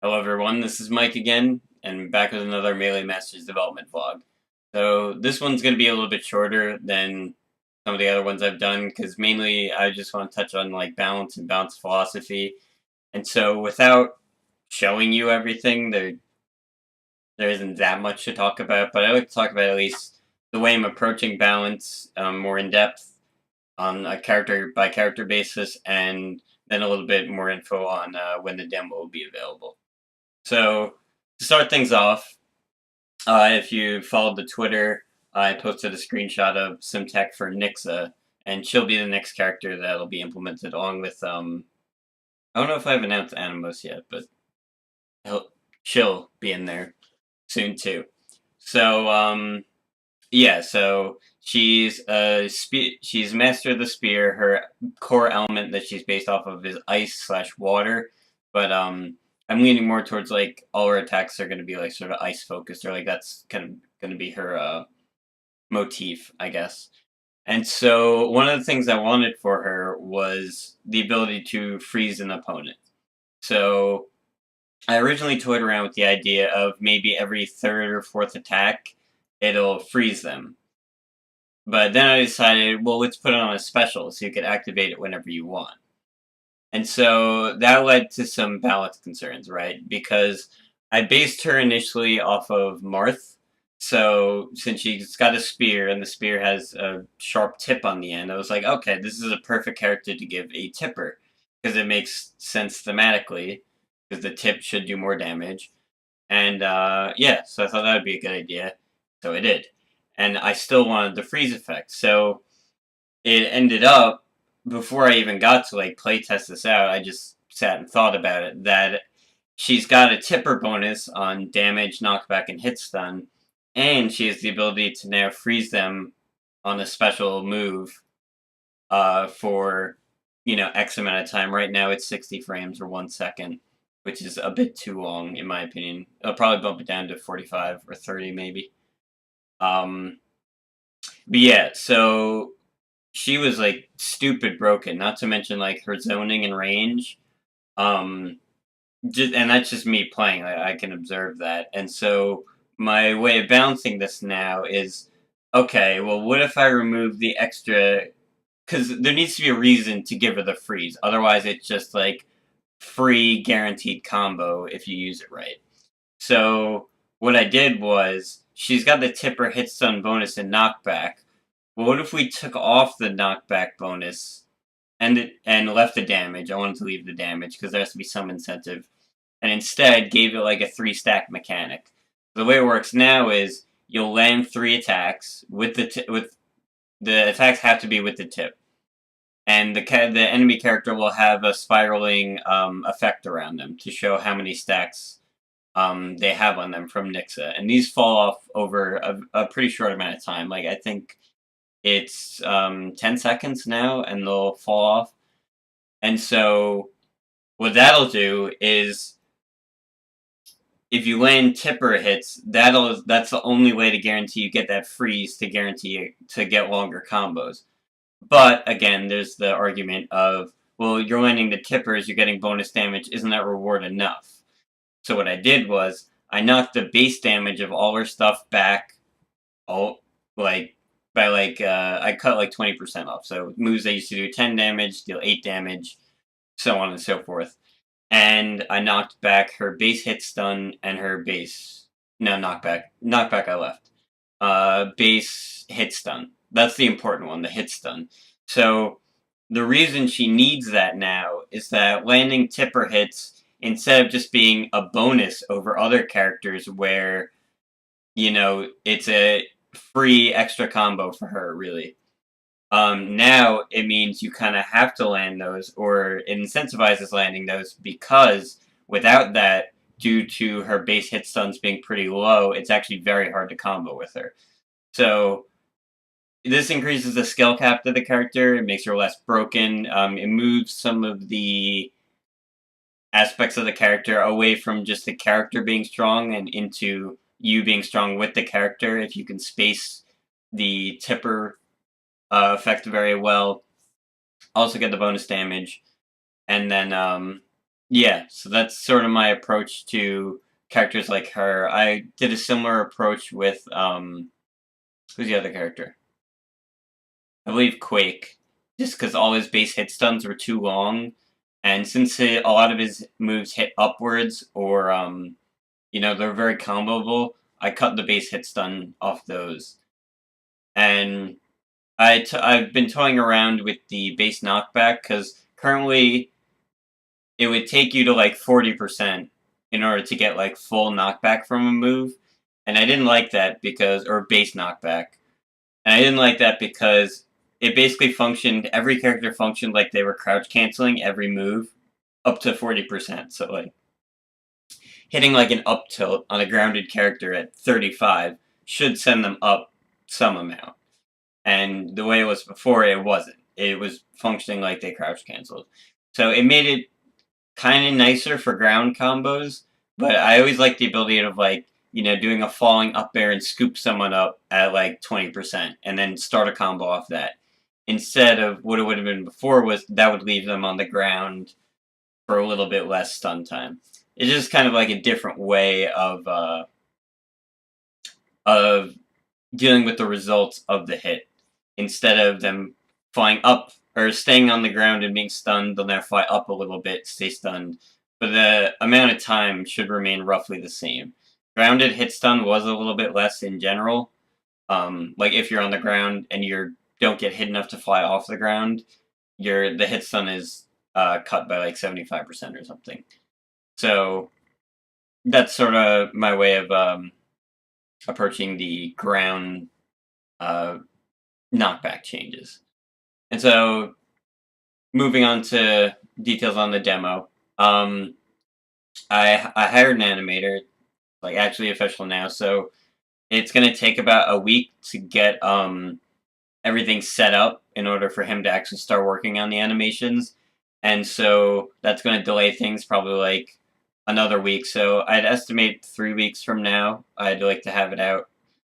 Hello everyone, this is Mike again, and back with another Melee Masters development vlog. So this one's going to be a little bit shorter than some of the other ones I've done, because mainly I just want to touch on like balance and balance philosophy. And so without showing you everything, there isn't that much to talk about, but I like to talk about at least the way I'm approaching balance more in depth on a character by character basis, and then a little bit more info on when the demo will be available. So to start things off, if you followed the Twitter, I posted a screenshot of some tech for Nixa, and she'll be the next character that'll be implemented along with I don't know if I've announced Animus yet, but he'll, she'll be in there soon too. So yeah, so she's master of the spear. Her core element that she's based off of is ice/water, but I'm leaning more towards like all her attacks are going to be like sort of ice focused, or like that's kind of going to be her motif, I guess. And so one of the things I wanted for her was the ability to freeze an opponent. So I originally toyed around with the idea of maybe every third or fourth attack, it'll freeze them. But then I decided, well, let's put it on a special so you could activate it whenever you want. And so that led to some balance concerns, right? Because I based her initially off of Marth. So since she's got a spear and the spear has a sharp tip on the end, I was like, okay, this is a perfect character to give a tipper because it makes sense thematically because the tip should do more damage. And yeah, so I thought that would be a good idea. So I did. And I still wanted the freeze effect. So it ended up, before I even got to like play test this out, I just sat and thought about it, that she's got a tipper bonus on damage, knockback, and hit stun. And she has the ability to now freeze them on a special move for, X amount of time. Right now it's 60 frames or 1 second, which is a bit too long in my opinion. I'll probably bump it down to 45 or 30 maybe. Um, but yeah, so she was like stupid broken, not to mention like her zoning and range. Um, and that's just me playing. I can observe that. And so my way of balancing this now is okay, well, what if I remove the extra? Because there needs to be a reason to give her the freeze. Otherwise, it's just like free guaranteed combo if you use it right. So what I did was she's got the tipper hit stun bonus and knockback. Well, what if we took off the knockback bonus and left the damage? I wanted to leave the damage because there has to be some incentive, and instead gave it like a 3 stack mechanic. The way it works now is you'll land 3 attacks with with the attacks have to be with the tip, and the enemy character will have a spiraling effect around them to show how many stacks they have on them from Nixa, and these fall off over a pretty short amount of time. Like I think it's 10 seconds now, and they'll fall off. And so what that'll do is if you land tipper hits, that's the only way to guarantee you get that freeze to guarantee to get longer combos. But again, there's the argument of, well, you're landing the tippers, you're getting bonus damage, isn't that reward enough? So what I did was I knocked the base damage of all her stuff back, all like by like I cut like 20% off. So moves that used to do 10 damage, deal 8 damage, so on and so forth. And I knocked back her base hit stun and her base no knockback. Knockback I left. Base hit stun. That's the important one, the hit stun. So the reason she needs that now is that landing tipper hits, instead of just being a bonus over other characters where, it's a free extra combo for her, really. Now it means you kind of have to land those, or it incentivizes landing those because without that, due to her base hit stuns being pretty low, it's actually very hard to combo with her. So this increases the skill cap to the character. It makes her less broken. It moves some of the aspects of the character away from just the character being strong and into you being strong with the character. If you can space the tipper effect very well, also get the bonus damage, and then Yeah, so that's sort of my approach to characters like her. I did a similar approach with who's the other character? I believe Quake, just because all his base hit stuns were too long, and since a lot of his moves hit upwards or they're very comboable, I cut the base hit stun off those. And I've been toying around with the base knockback because currently it would take you to like 40% in order to get like full knockback from a move, and I didn't like that because or base knockback, and I didn't like that because it basically functioned. Every character functioned like they were crouch canceling every move up to 40%. So like hitting like an up tilt on a grounded character at 35 should send them up some amount. And the way it was before, it wasn't. It was functioning like they crouch canceled. So it made it kind of nicer for ground combos, but I always like the ability of like, doing a falling up air and scoop someone up at like 20% and then start a combo off that. Instead of what it would have been before was that would leave them on the ground for a little bit less stun time. It's just kind of like a different way of dealing with the results of the hit. Instead of them flying up or staying on the ground and being stunned, they'll now fly up a little bit, stay stunned. But the amount of time should remain roughly the same. Grounded hit stun was a little bit less in general. Like if you're on the ground and you don't get hit enough to fly off the ground, the hit stun is cut by like 75% or something. So that's sort of my way of approaching the ground uh, knockback changes. And so, moving on to details on the demo, um, I hired an animator, like actually official now. So it's gonna take about a week to get everything set up in order for him to actually start working on the animations. And so that's gonna delay things probably like another week. So I'd estimate 3 weeks from now, I'd like to have it out.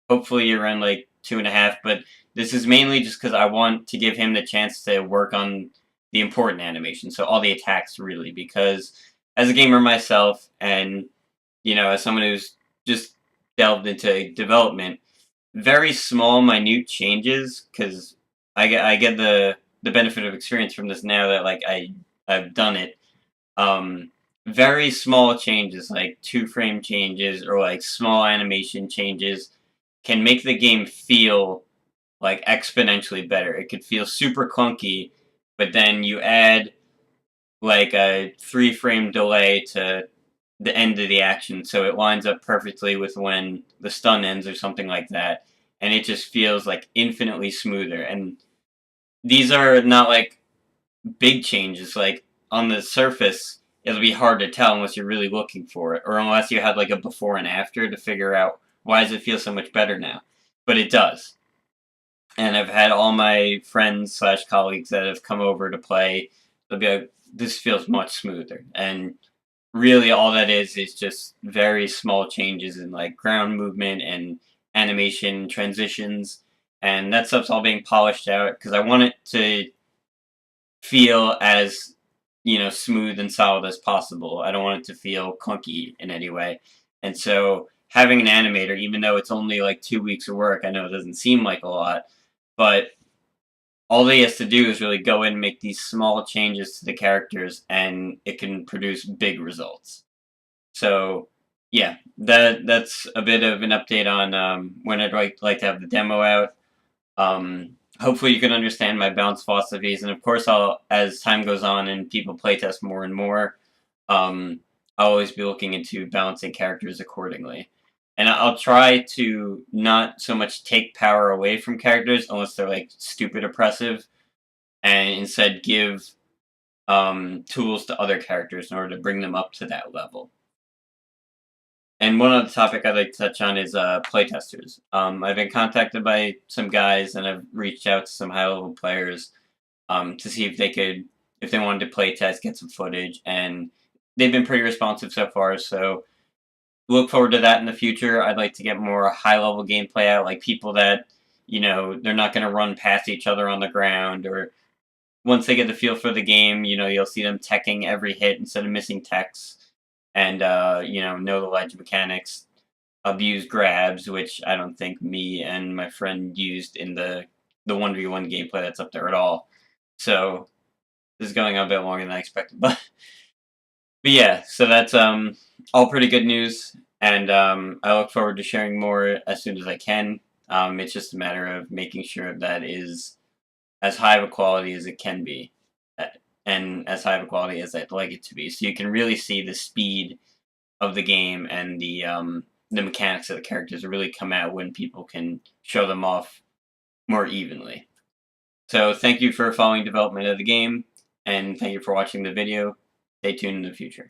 Hopefully around like 2.5, but this is mainly just because I want to give him the chance to work on the important animation, so all the attacks really. Because as a gamer myself, and as someone who's just delved into development, very small, minute changes. Because I get the benefit of experience from this now that like I've done it. Um, Very small changes, like 2 frame changes or like small animation changes, can make the game feel like exponentially better. It could feel super clunky, but then you add like a 3 frame delay to the end of the action, so it lines up perfectly with when the stun ends or something like that, and it just feels like infinitely smoother. And these are not like big changes. Like on the surface, it'll be hard to tell unless you're really looking for it, or unless you had like a before and after to figure out why does it feel so much better now. But it does. And I've had all my friends slash colleagues that have come over to play. They'll be like, "This feels much smoother," and really all that is just very small changes in like ground movement and animation transitions, and that stuff's all being polished out because I want it to feel as smooth and solid as possible. I don't want it to feel clunky in any way. And so having an animator, even though it's only like 2 weeks of work, I know it doesn't seem like a lot, but all he has to do is really go in and make these small changes to the characters, and it can produce big results. So yeah, that's a bit of an update on when I'd like to have the demo out. Hopefully you can understand my balance philosophies, and of course, as time goes on and people playtest more and more, um, I'll always be looking into balancing characters accordingly. And I'll try to not so much take power away from characters unless they're like stupid oppressive, and instead give tools to other characters in order to bring them up to that level. And one other topic I'd like to touch on is playtesters. I've been contacted by some guys, and I've reached out to some high-level players to see if they wanted to playtest, get some footage, and they've been pretty responsive so far. So look forward to that in the future. I'd like to get more high-level gameplay out, like people that they're not going to run past each other on the ground, or once they get the feel for the game, you'll see them teching every hit instead of missing techs, and know the ledge mechanics, abuse grabs, which I don't think me and my friend used in the 1v1 gameplay that's up there at all. So this is going on a bit longer than I expected, but yeah, so that's all pretty good news, and I look forward to sharing more as soon as I can. It's just a matter of making sure that is as high of a quality as it can be, uh, and as high of a quality as I'd like it to be, so you can really see the speed of the game and the mechanics of the characters really come out when people can show them off more evenly. So thank you for following development of the game, and thank you for watching the video. Stay tuned in the future.